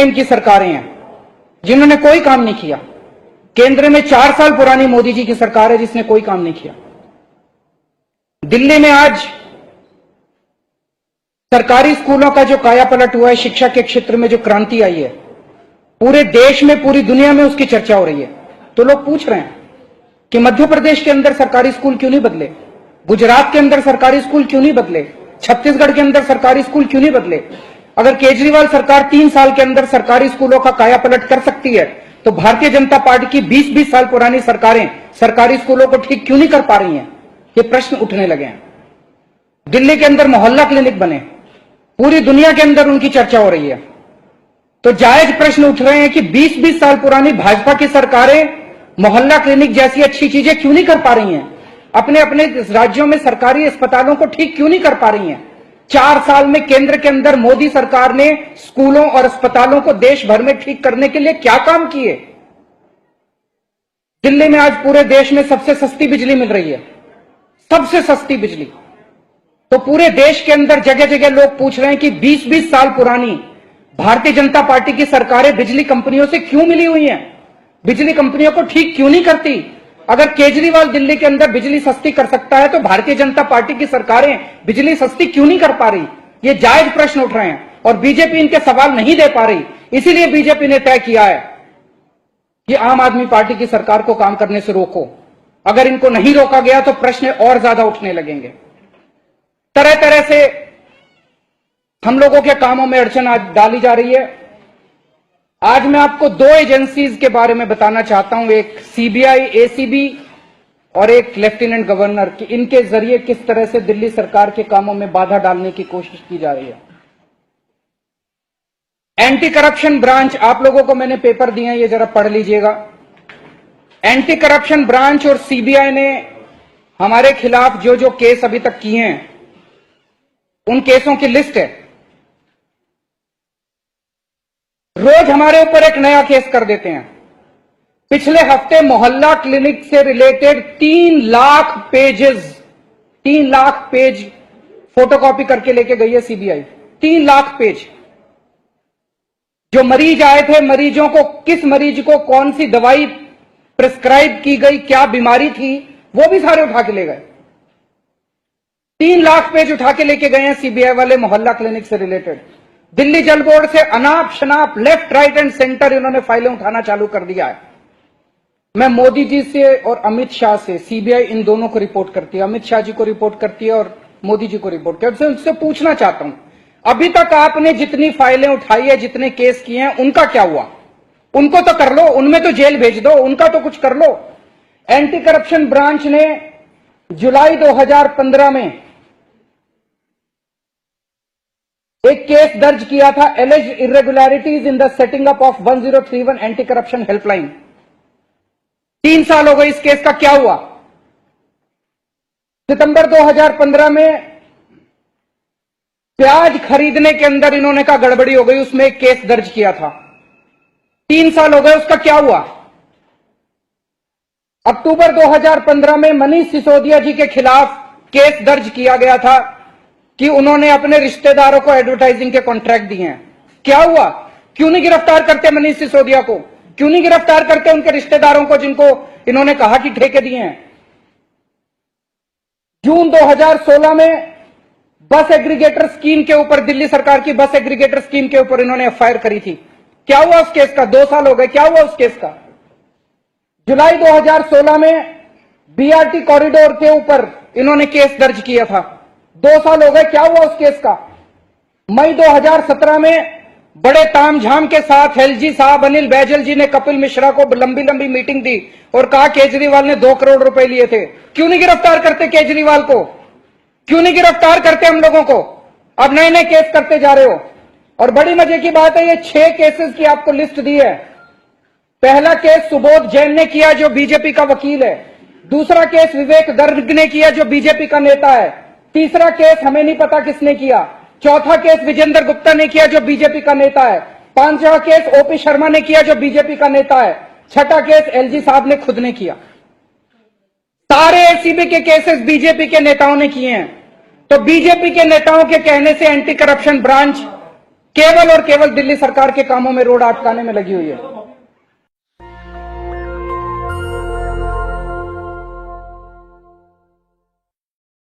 इनकी सरकारें हैं जिन्होंने कोई काम नहीं किया। केंद्र में 4 साल पुरानी मोदी जी की सरकार है जिसने कोई काम नहीं किया। दिल्ली में आज सरकारी स्कूलों का जो कायापलट हुआ है, शिक्षा के क्षेत्र में जो क्रांति आई है, पूरे देश में पूरी दुनिया में उसकी चर्चा हो रही है। तो लोग पूछ रहे हैं कि मध्य प्रदेश के अंदर सरकारी स्कूल क्यों नहीं बदले, गुजरात के अंदर सरकारी स्कूल क्यों नहीं बदले, छत्तीसगढ़ के अंदर सरकारी स्कूल क्यों नहीं बदले। अगर केजरीवाल सरकार 3 साल के अंदर सरकारी स्कूलों का कायापलट कर सकती है तो भारतीय जनता पार्टी की 20-20 साल पुरानी सरकारें सरकारी स्कूलों को ठीक क्यों नहीं कर पा रही हैं। ये प्रश्न उठने लगे हैं। दिल्ली के अंदर मोहल्ला क्लिनिक बने, पूरी दुनिया के अंदर उनकी चर्चा हो रही है। तो जायज प्रश्न उठ रहे हैं कि 20-20 साल पुरानी भाजपा की सरकारें मोहल्ला क्लिनिक जैसी अच्छी चीजें क्यों नहीं कर पा रही हैं, अपने अपने राज्यों में सरकारी अस्पतालों को ठीक क्यों नहीं कर पा रही हैं। 4 साल में केंद्र के अंदर मोदी सरकार ने स्कूलों और अस्पतालों को देश भर में ठीक करने के लिए क्या काम किए। दिल्ली में आज पूरे देश में सबसे सस्ती बिजली मिल रही है, सबसे सस्ती बिजली। तो पूरे देश के अंदर जगह जगह लोग पूछ रहे हैं कि 20-20 साल पुरानी भारतीय जनता पार्टी की सरकारें बिजली कंपनियों से क्यों मिली हुई हैं, बिजली कंपनियों को ठीक क्यों नहीं करती। अगर केजरीवाल दिल्ली के अंदर बिजली सस्ती कर सकता है तो भारतीय जनता पार्टी की सरकारें बिजली सस्ती क्यों नहीं कर पा रही। ये जायज प्रश्न उठ रहे हैं और बीजेपी इनके सवाल नहीं दे पा रही। इसीलिए बीजेपी ने तय किया है कि आम आदमी पार्टी की सरकार को काम करने से रोको। अगर इनको नहीं रोका गया तो प्रश्न और ज्यादा उठने लगेंगे। तरह तरह से हम लोगों के कामों में अड़चन आज डाली जा रही है। आज मैं आपको 2 एजेंसीज के बारे में बताना चाहता हूं, एक सीबीआई एसीबी और एक लेफ्टिनेंट गवर्नर, कि इनके जरिए किस तरह से दिल्ली सरकार के कामों में बाधा डालने की कोशिश की जा रही है। एंटी करप्शन ब्रांच, आप लोगों को मैंने पेपर दिए हैं, ये जरा पढ़ लीजिएगा। एंटी करप्शन ब्रांच और सीबीआई ने हमारे खिलाफ जो जो केस अभी तक किए हैं उन केसों की लिस्ट है। रोज हमारे ऊपर एक नया केस कर देते हैं। पिछले हफ्ते मोहल्ला क्लिनिक से रिलेटेड 3 लाख पेज फोटोकॉपी करके लेके गई है सीबीआई। 3 लाख पेज। जो मरीज आए थे, मरीजों को, किस मरीज को कौन सी दवाई प्रिस्क्राइब की गई, क्या बीमारी थी, वो भी सारे उठा के ले गए। 3 लाख पेज उठा के लेके गए हैं सीबीआई वाले मोहल्ला क्लिनिक से रिलेटेड। दिल्ली जल बोर्ड से अनाप शनाप लेफ्ट राइट एंड सेंटर इन्होंने फाइलें उठाना चालू कर दिया है। मैं मोदी जी से और अमित शाह से, सीबीआई इन दोनों को रिपोर्ट करती है, अमित शाह जी को रिपोर्ट करती है और मोदी जी को रिपोर्ट करती है। उनसे पूछना चाहता हूं, अभी तक आपने जितनी फाइलें उठाई है, जितने केस किए हैं, उनका क्या हुआ? उनको तो कर लो, उनमें तो जेल भेज दो, उनका तो कुछ कर लो। एंटी करप्शन ब्रांच ने जुलाई 2015 में एक केस दर्ज किया था, एलिज्ड irregularities in the setting up of 1031 anti corruption helpline. 3 साल हो गए इस केस का, क्या हुआ? सितंबर 2015 में प्याज खरीदने के अंदर इन्होंने कहा गड़बड़ी हो गई, उसमें एक केस दर्ज किया था। 3 साल हो गए, उसका क्या हुआ? अक्टूबर 2015 में मनीष सिसोदिया जी के खिलाफ केस दर्ज किया गया था कि उन्होंने अपने रिश्तेदारों को एडवर्टाइजिंग के कॉन्ट्रैक्ट दिए हैं। क्या हुआ? क्यों नहीं गिरफ्तार करते मनीष सिसोदिया को? क्यों नहीं गिरफ्तार करते उनके रिश्तेदारों को जिनको इन्होंने कहा कि ठेके दिए हैं? जून 2016 में बस एग्रीगेटर स्कीम के ऊपर, दिल्ली सरकार की बस एग्रीगेटर स्कीम के ऊपर इन्होंने एफआईआर करी थी। क्या हुआ उस केस का? 2 साल हो गए, क्या हुआ उस केस का? जुलाई 2016 में बीआरटी कॉरिडोर के ऊपर इन्होंने केस दर्ज किया था। 2 साल हो गए, क्या हुआ उस केस का? मई 2017 में बड़े तामझाम के साथ एलजी साहब, अनिल बैजल जी ने कपिल मिश्रा को लंबी लंबी मीटिंग दी और कहा केजरीवाल ने 2 करोड़ रुपए लिए थे। क्यों नहीं गिरफ्तार करते केजरीवाल को? क्यों नहीं गिरफ्तार करते हम लोगों को? अब नए नए केस करते जा रहे हो। और बड़ी मजे की बात है, ये 6 केसेस की आपको लिस्ट दी है। पहला केस सुबोध जैन ने किया जो बीजेपी का वकील है। दूसरा केस विवेक गर्ग ने किया जो बीजेपी का नेता है। तीसरा केस हमें नहीं पता किसने किया। चौथा केस विजेंद्र गुप्ता ने किया जो बीजेपी का नेता है। 5वां केस ओपी शर्मा ने किया जो बीजेपी का नेता है। 6ठा केस एलजी साहब ने खुद ने किया। सारे एसीबी के केसेस बीजेपी के नेताओं ने किए हैं। तो बीजेपी के नेताओं के कहने से एंटी करप्शन ब्रांच केवल और केवल दिल्ली सरकार के कामों में रोड अटकाने में लगी हुई है।